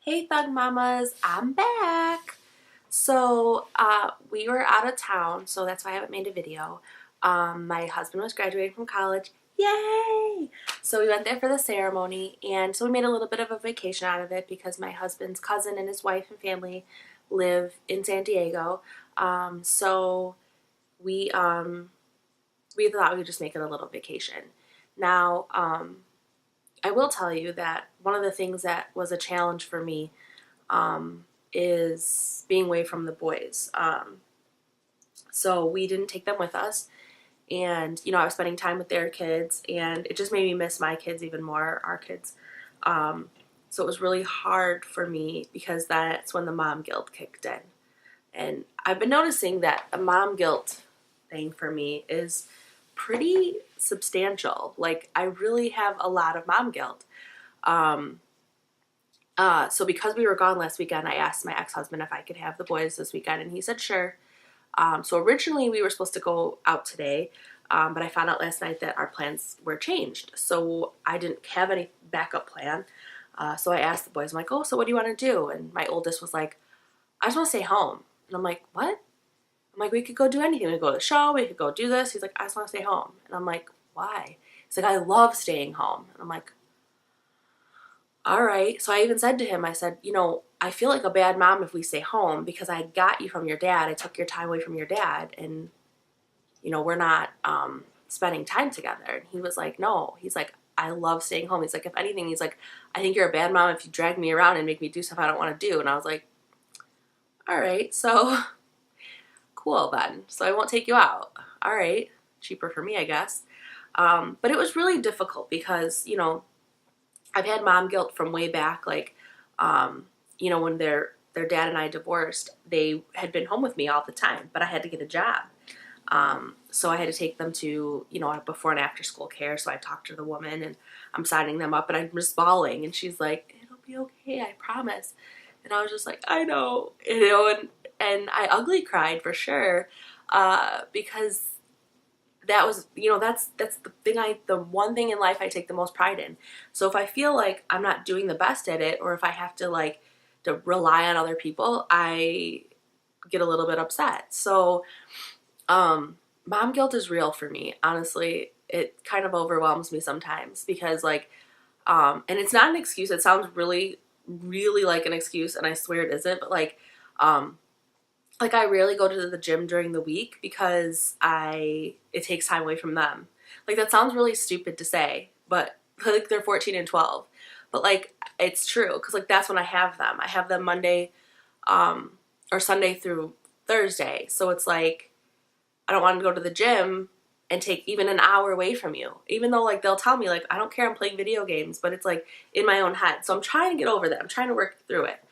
Hey Thug Mamas, I'm back. So we were out of town, so that's why I haven't made a video. My husband was graduating from college. Yay! So we went there for the ceremony, and so we made a little bit of a vacation out of it because my husband's cousin and his wife and family live in San Diego. So we thought we would just make it a little vacation. Now, I will tell you that one of the things that was a challenge for me is being away from the boys. So we didn't take them with us, and I was spending time with their kids, and it just made me miss my kids even more, our kids. So it was really hard for me because that's when the mom guilt kicked in. And I've been noticing that a mom guilt thing for me is pretty substantial. Like, I really have a lot of mom guilt. So because we were gone last weekend, I asked my ex-husband if I could have the boys this weekend, and he said sure. So originally we were supposed to go out today, but I found out last night that our plans were changed. So I didn't have any backup plan. So I asked the boys, I'm like, oh, so what do you want to do? And my oldest was like, I just want to stay home. And I'm like, what? I'm like, we could go do anything. We could go to the show. We could go do this. He's like, I just want to stay home. And I'm like, why? He's like, I love staying home. And I'm like, all right. So I even said to him, I said, I feel like a bad mom if we stay home because I got you from your dad. I took your time away from your dad, and, we're not spending time together. And he was like, no. He's like, I love staying home. He's like, if anything, he's like, I think you're a bad mom if you drag me around and make me do stuff I don't want to do. And I was like, all right, so cool then. So I won't take you out. All right. Cheaper for me, I guess. But it was really difficult because, I've had mom guilt from way back, like, when their dad and I divorced, they had been home with me all the time, but I had to get a job. So I had to take them to, before and after school care. So I talked to the woman, and I'm signing them up, and I'm just bawling, and she's like, it'll be okay, I promise. And I was just like, I know, and I ugly cried for sure, because that was, that's the one thing in life I take the most pride in. So if I feel like I'm not doing the best at it, or if I have to to rely on other people, I get a little bit upset. So, mom guilt is real for me. Honestly, it kind of overwhelms me sometimes because and it's not an excuse. It sounds really, really like an excuse, and I swear it isn't, but I rarely go to the gym during the week because it takes time away from them. That sounds really stupid to say, but they're 14 and 12. But it's true because that's when I have them. I have them Monday or Sunday through Thursday. So it's I don't want to go to the gym and take even an hour away from you. Even though they'll tell me I don't care, I'm playing video games, but it's in my own head. So I'm trying to get over that. I'm trying to work through it.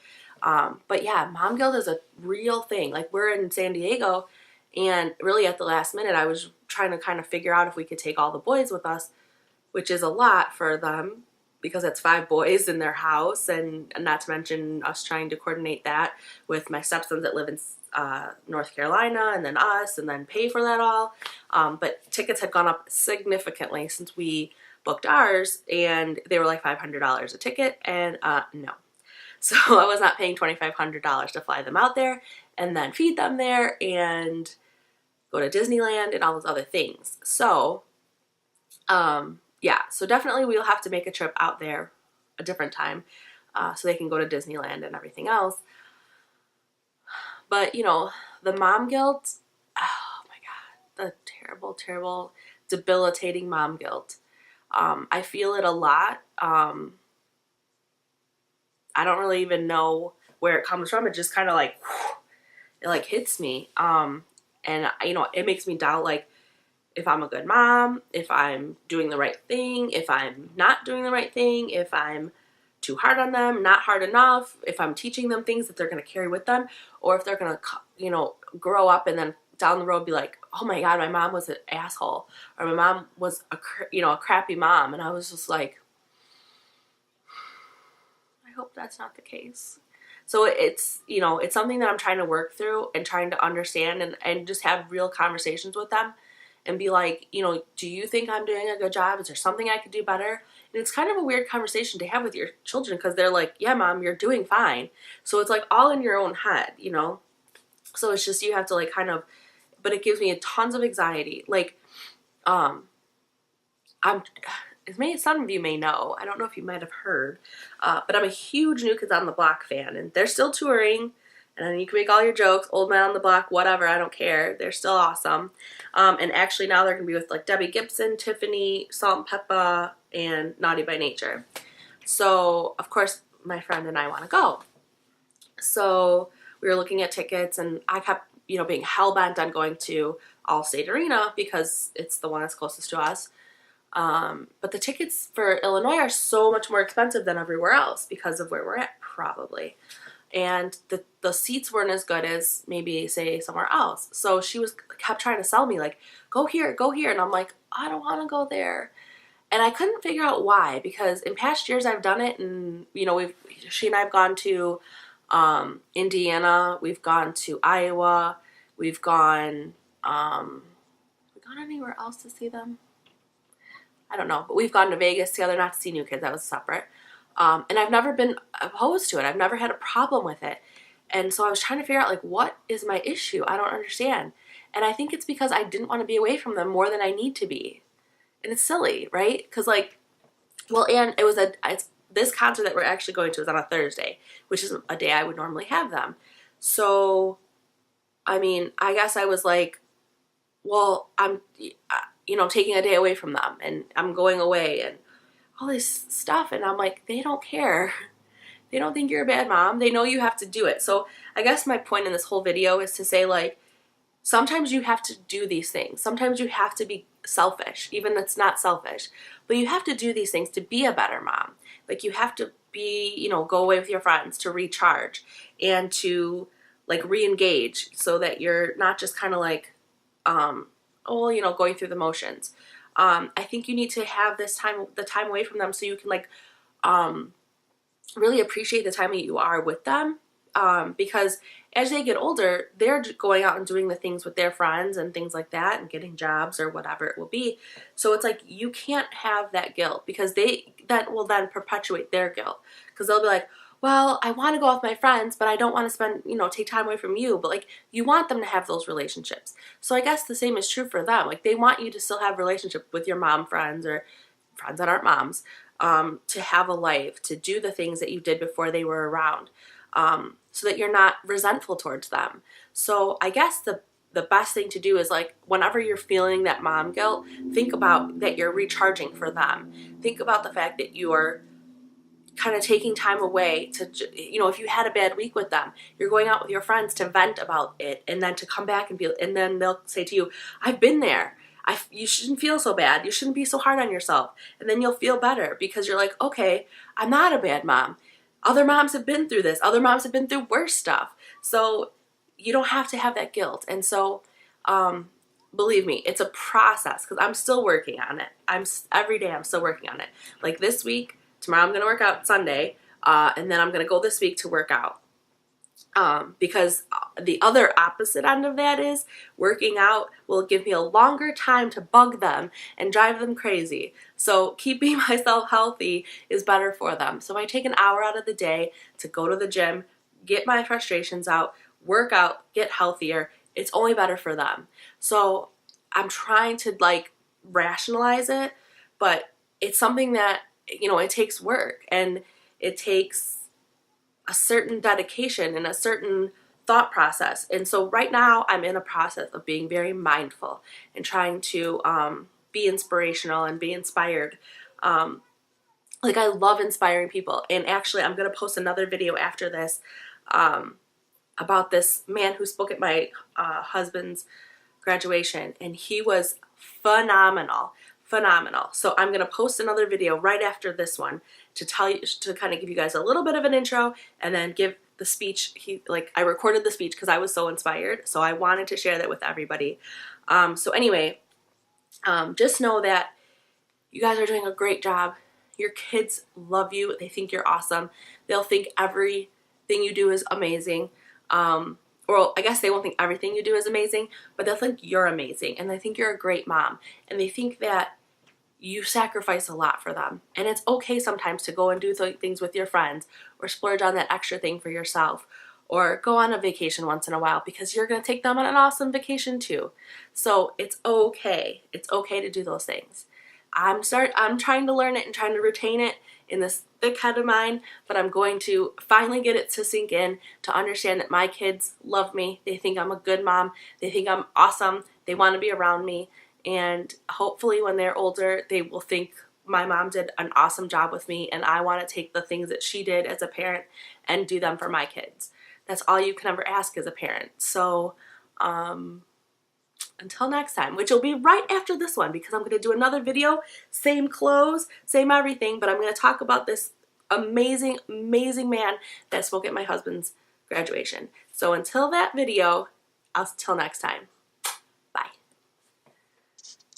But yeah, mom guilt is a real thing. We're in San Diego, and really at the last minute, I was trying to kind of figure out if we could take all the boys with us, which is a lot for them because it's 5 boys in their house, and not to mention us trying to coordinate that with my stepsons that live in North Carolina, and then us, and then pay for that all. But tickets had gone up significantly since we booked ours, and they were $500 a ticket, and no. So I was not paying $2,500 to fly them out there and then feed them there and go to Disneyland and all those other things. So, yeah, so definitely we'll have to make a trip out there a different time so they can go to Disneyland and everything else. But, the mom guilt, oh my God, the terrible, terrible, debilitating mom guilt. I feel it a lot. I don't really even know where it comes from. It just kind of it hits me. And it makes me doubt if I'm a good mom, if I'm doing the right thing, if I'm not doing the right thing, if I'm too hard on them, not hard enough, if I'm teaching them things that they're going to carry with them, or if they're going to, grow up and then down the road be like, oh my God, my mom was an asshole, or my mom was a crappy mom. And I was just like, I hope that's not the case. So it's, it's something that I'm trying to work through and trying to understand and just have real conversations with them and be like, do you think I'm doing a good job? Is there something I could do better? And it's kind of a weird conversation to have with your children because they're like, yeah, mom, you're doing fine. So it's like all in your own head, you know? So it's just, you have to like kind of, but it gives me tons of anxiety. Like, some of you may know, I don't know if you might have heard, but I'm a huge New Kids on the Block fan, and they're still touring, and you can make all your jokes, Old Man on the Block, whatever, I don't care, they're still awesome. And actually now they're going to be with like Debbie Gibson, Tiffany, Salt and Peppa, and Naughty by Nature. So, of course, my friend and I want to go. So, we were looking at tickets, and I kept, you know, being hell-bent on going to Allstate Arena because it's the one that's closest to us. But the tickets for Illinois are so much more expensive than everywhere else because of where we're at, probably. And the seats weren't as good as maybe, say, somewhere else. So she kept trying to sell me, like, go here, and I'm like, I don't want to go there. And I couldn't figure out why, because in past years I've done it, and, you know, she and I have gone to Indiana, we've gone to Iowa, we've gone anywhere else to see them? I don't know, but we've gone to Vegas together, not to see New Kids, that was separate. And I've never been opposed to it. I've never had a problem with it. And so I was trying to figure out, like, what is my issue? I don't understand. And I think it's because I didn't want to be away from them more than I need to be. And it's silly, right? Because, like, well, and it was this concert that we're actually going to is on a Thursday, which is a day I would normally have them. So, I mean, I guess I was like, well, I'm, you know, taking a day away from them, and I'm going away, and all this stuff, and I'm like, they don't care. They don't think you're a bad mom. They know you have to do it. So I guess my point in this whole video is to say, like, sometimes you have to do these things. Sometimes you have to be selfish, even if it's not selfish. But you have to do these things to be a better mom. Like, you have to be, you know, go away with your friends to recharge and to, like, re-engage so that you're not just kind of like, oh, you know, going through the motions. I think you need to have the time away from them so you can, like, really appreciate the time that you are with them. Because as they get older, they're going out and doing the things with their friends and things like that, and getting jobs or whatever it will be. So it's like, you can't have that guilt, because that will then perpetuate their guilt, because they'll be like, well, I want to go with my friends, but I don't want to spend, you know, take time away from you. But, like, you want them to have those relationships. So I guess the same is true for them. Like, they want you to still have a relationship with your mom friends or friends that aren't moms, to have a life, to do the things that you did before they were around, so that you're not resentful towards them. So I guess the best thing to do is, like, whenever you're feeling that mom guilt, think about that you're recharging for them. Think about the fact that you are kind of taking time away to, you know, if you had a bad week with them, you're going out with your friends to vent about it, and then to come back and then they'll say to you, I've been there. You shouldn't feel so bad. You shouldn't be so hard on yourself. And then you'll feel better, because you're like, okay, I'm not a bad mom. Other moms have been through this. Other moms have been through worse stuff. So you don't have to have that guilt. And so, believe me, it's a process, because I'm still working on it. Every day I'm still working on it. Like this week, tomorrow I'm going to work out Sunday, and then I'm going to go this week to work out. Because the other opposite end of that is working out will give me a longer time to bug them and drive them crazy. So keeping myself healthy is better for them. So I take an hour out of the day to go to the gym, get my frustrations out, work out, get healthier. It's only better for them. So I'm trying to, like, rationalize it, but it's something that, you know, it takes work, and it takes a certain dedication and a certain thought process. And so right now I'm in a process of being very mindful and trying to be inspirational and be inspired. Like, I love inspiring people. And actually, I'm going to post another video after this about this man who spoke at my husband's graduation, and he was phenomenal. So I'm going to post another video right after this one to tell you, to kind of give you guys a little bit of an intro, and then give the speech. I recorded the speech because I was so inspired, so I wanted to share that with everybody. So anyway, just know that you guys are doing a great job. Your kids love you. They think you're awesome. They'll think everything you do is amazing. Or I guess they won't think everything you do is amazing, but they'll think you're amazing, and they think you're a great mom, and they think that you sacrifice a lot for them. And it's okay sometimes to go and do things with your friends or splurge on that extra thing for yourself or go on a vacation once in a while because you're going to take them on an awesome vacation too. So it's okay. It's okay to do those things. I'm trying to learn it and trying to retain it in this thick head of mine, but I'm going to finally get it to sink in, to understand that my kids love me. They think I'm a good mom. They think I'm awesome. They want to be around me. And hopefully when they're older, they will think my mom did an awesome job with me, and I want to take the things that she did as a parent and do them for my kids. That's all you can ever ask as a parent. So until next time, which will be right after this one, because I'm going to do another video, same clothes, same everything, but I'm going to talk about this amazing, amazing man that spoke at my husband's graduation. So until that video, till next time.